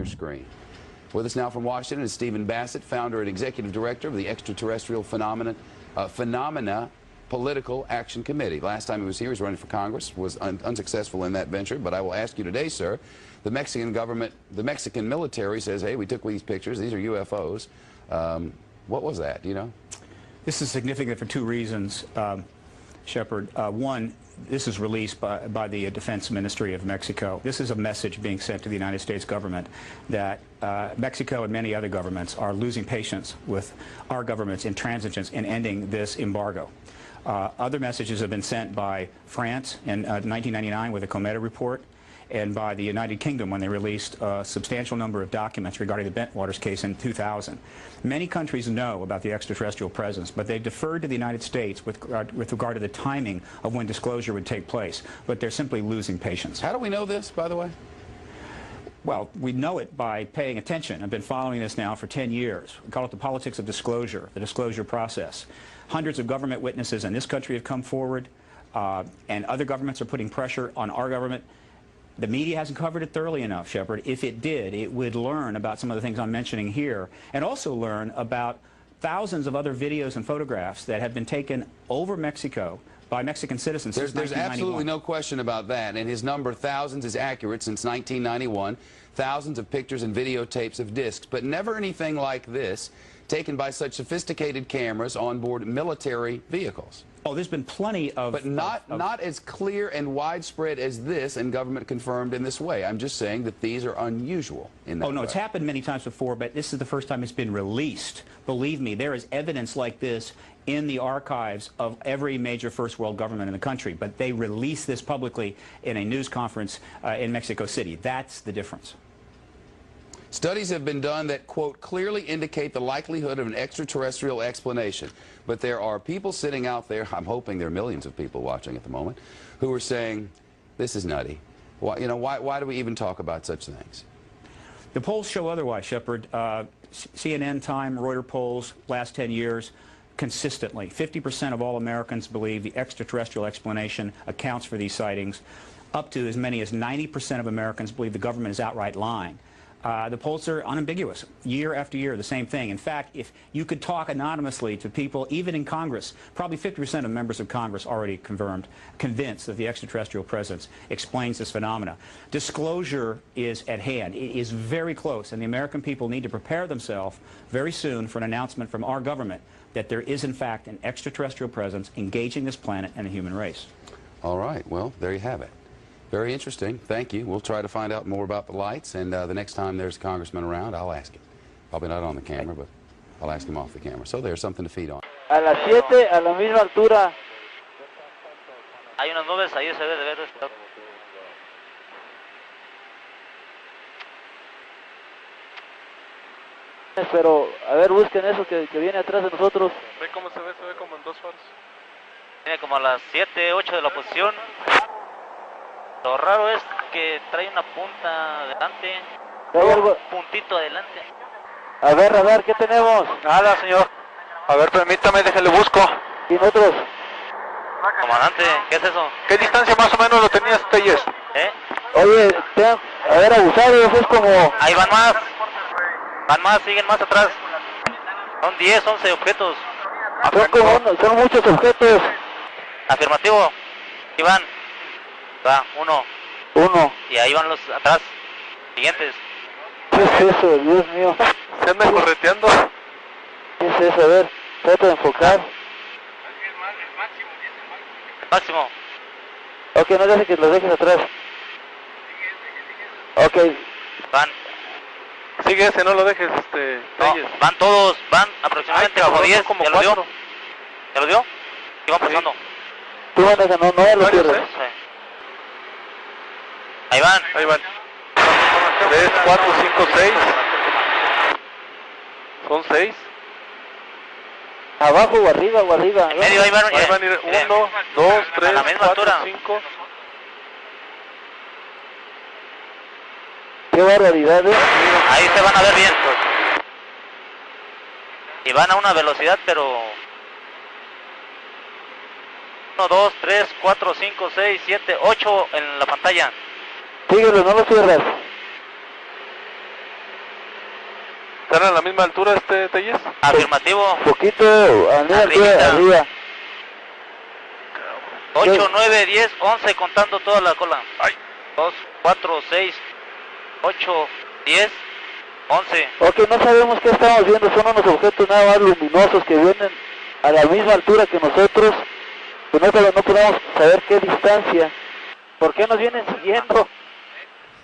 your screen. With us now from Washington is Stephen Bassett, founder and executive director of the Extraterrestrial Phenomena Political Action Committee. Last time he was here, he was running for Congress, was unsuccessful in that venture. But I will ask you today, sir, the Mexican government, the Mexican military says, hey, we took these pictures, these are UFOs. What was that, do you know? This is significant for two reasons, Shepard. One, this is released by the Defense Ministry of Mexico. This is a message being sent to the United States government that Mexico and many other governments are losing patience with our government's intransigence in ending this embargo. Other messages have been sent by France in 1999 with the Cometa report, and by the United Kingdom when they released a substantial number of documents regarding the Bentwaters case in 2000. Many countries know about the extraterrestrial presence, but they deferred to the United States with regard to the timing of when disclosure would take place. But they're simply losing patience. How do we know this, by the way? Well, we know it by paying attention. I've been following this now for 10 years. We call it the politics of disclosure, the disclosure process. Hundreds of government witnesses in this country have come forward, and other governments are putting pressure on our government. The media hasn't covered it thoroughly enough, Shepard. If it did, it would learn about some of the things I'm mentioning here, and also learn about thousands of other videos and photographs that have been taken over Mexico by Mexican citizens since 1991. There's absolutely no question about that, and his number, thousands, is accurate since 1991. Thousands of pictures and videotapes of discs, but never anything like this taken by such sophisticated cameras on board military vehicles. Oh, there's been plenty of... But not as clear and widespread as this, and government confirmed in this way. I'm just saying that these are unusual in that way. Oh, no, it's happened many times before, but this is the first time it's been released. Believe me, there is evidence like this in the archives of every major first world government in the country, but they release this publicly in a news conference in Mexico City. That's the difference. Studies have been done that, quote, clearly indicate the likelihood of an extraterrestrial explanation. But there are people sitting out there, I'm hoping there are millions of people watching at the moment, who are saying, this is nutty. Why, you know, why do we even talk about such things? The polls show otherwise, Shepard. CNN, Time, Reuters polls, last 10 years, consistently, 50% of all Americans believe the extraterrestrial explanation accounts for these sightings. Up to as many as 90% of Americans believe the government is outright lying. The polls are unambiguous. Year after year, the same thing. In fact, if you could talk anonymously to people, even in Congress, probably 50% of members of Congress already convinced that the extraterrestrial presence explains this phenomena. Disclosure is at hand. It is very close, and the American people need to prepare themselves very soon for an announcement from our government that there is, in fact, an extraterrestrial presence engaging this planet and the human race. All right. Well, there you have it. Very interesting. Thank you. We'll try to find out more about the lights, and the next time there's a congressman around, I'll ask him. Probably not on the camera, but I'll ask him off the camera. So there's something to feed on. A las 7, a la misma altura. Hay unas nubes ahí, se debe de ver. Pero, a ver, busquen eso que viene atrás de nosotros. Ve cómo se ve como en dos faros. Viene como a las 7, 8 de la posición. Lo raro es que trae una punta adelante, un puntito adelante. A ver, ¿qué tenemos? Nada, señor. A ver, permítame, déjale busco. ¿Y nosotros? Comandante, ¿qué es eso? ¿Qué distancia más o menos lo tenías, Telles? Oye, a ver, abusados, es como... Ahí van más, siguen más atrás. Son 10, 11 objetos. Son muchos objetos. Afirmativo. Ahí van. Va, uno. Y ahí van los atrás, siguientes. ¿Qué es eso, Dios mío? Se anda correteando. ¿Qué es eso? A ver, trata de enfocar. Máximo. Ok, no dejes que los dejes atrás. Ok. Van. Sigue ese, no lo dejes, No, van todos, van aproximadamente como 10, como ¿ya 4. lo dio? ¿Ya lo dio? Y van pasando. Tú maneja, no lo pierdes. Sí. Ahí van. 3, 4, 5, 6. Son 6. ¿Abajo o arriba o arriba? En medio ahí van. Ahí van a ir 1, 2, 3, 4, 5. Qué barbaridad, Ahí se van a ver bien. Y van a una velocidad, pero... 1, 2, 3, 4, 5, 6, 7, 8 en la pantalla. Síguelo, no lo cierras. ¿Están a la misma altura, Telles? Afirmativo. Poquito, arriba. 8, 9, 10, 11, contando toda la cola. 2, 4, 6, 8, 10, 11. Ok, no sabemos qué estamos viendo, son unos objetos nada más luminosos que vienen a la misma altura que nosotros, que nosotros no podemos saber qué distancia. ¿Por qué nos vienen siguiendo?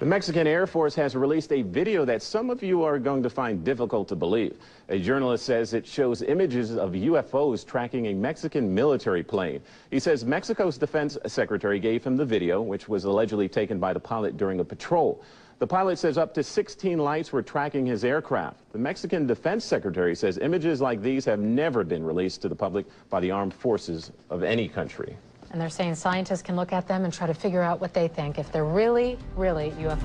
The Mexican Air Force has released a video that some of you are going to find difficult to believe. A journalist says it shows images of UFOs tracking a Mexican military plane. He says Mexico's defense secretary gave him the video, which was allegedly taken by the pilot during a patrol. The pilot says up to 16 lights were tracking his aircraft. The Mexican defense secretary says images like these have never been released to the public by the armed forces of any country. And they're saying scientists can look at them and try to figure out what they think, if they're really UFO.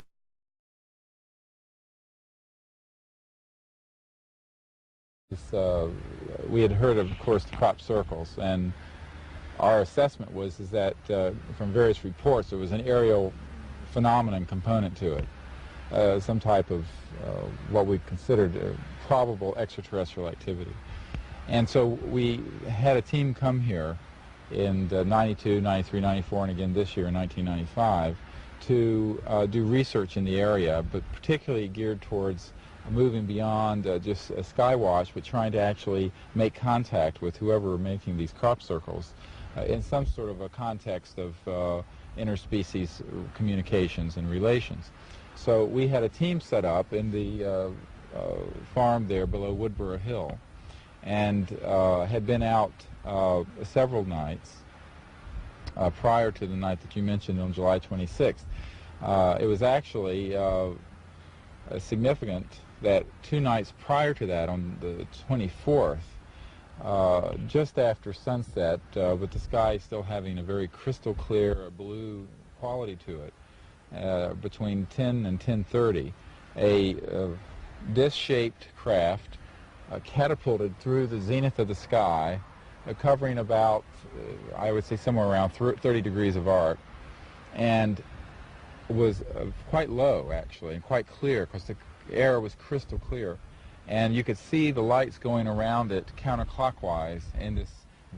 We had heard of course, the crop circles, and our assessment was that from various reports there was an aerial phenomenon component to it, some type of what we considered probable extraterrestrial activity. And so we had a team come here in 92, 93, 94, and again this year in 1995 to do research in the area, but particularly geared towards moving beyond just a skywatch, but trying to actually make contact with whoever were making these crop circles in some sort of a context of interspecies communications and relations. So we had a team set up in the farm there below Woodborough Hill, and had been out several nights prior to the night that you mentioned on July 26th. It was actually significant that 2 nights prior to that, on the 24th, just after sunset, with the sky still having a very crystal clear blue quality to it, between 10 and 10:30, a disc-shaped craft catapulted through the zenith of the sky, covering about, I would say, somewhere around 30 degrees of arc, and was quite low, actually, and quite clear, because the air was crystal clear, and you could see the lights going around it counterclockwise in this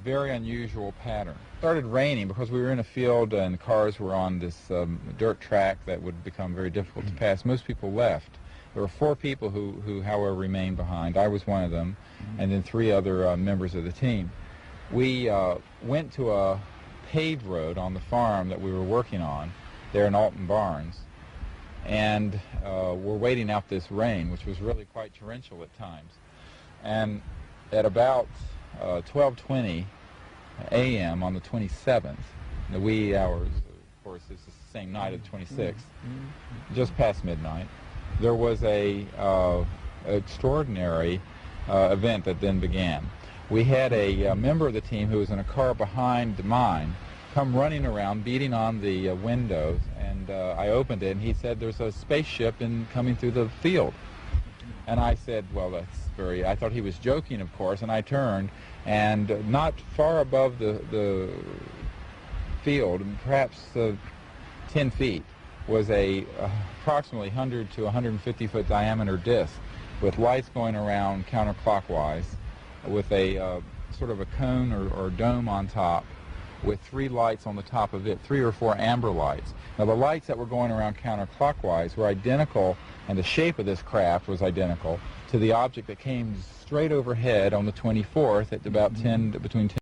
very unusual pattern. It started raining because we were in a field and cars were on this dirt track that would become very difficult to pass. Most people left. There were 4 people who however, remained behind. I was one of them, and then 3 other members of the team. We went to a paved road on the farm that we were working on there in Alton Barnes, and we're waiting out this rain, which was really quite torrential at times. And at about 12:20 a.m. on the 27th, the wee hours, of course, this is the same night of the 26th, just past midnight, there was a extraordinary event that then began. We had a member of the team who was in a car behind mine come running around, beating on the windows, and I opened it, and he said, "There's a spaceship coming through the field." And I said, well, that's very, I thought he was joking, of course, and I turned, and not far above the field, perhaps 10 feet, was a approximately 100 to 150 foot diameter disc with lights going around counterclockwise, with a sort of a cone or dome on top, with 3 lights on the top of it, 3 or 4 amber lights. Now the lights that were going around counterclockwise were identical, and the shape of this craft was identical to the object that came straight overhead on the 24th at about between 10.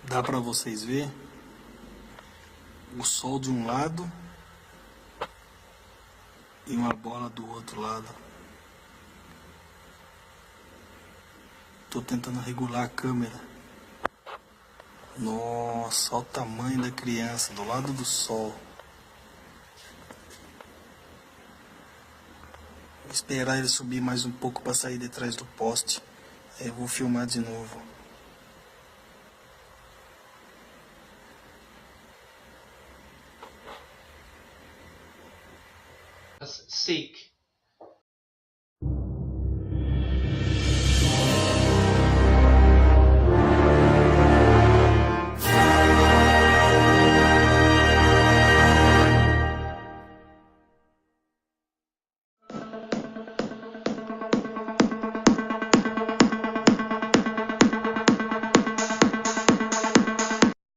Dá para vocês ver o sol de um lado e uma bola do outro lado. Tô tentando regular a câmera. Nossa, olha o tamanho da criança do lado do sol. Vou esperar ele subir mais um pouco para sair de trás do poste. Aí eu vou filmar de novo. Seek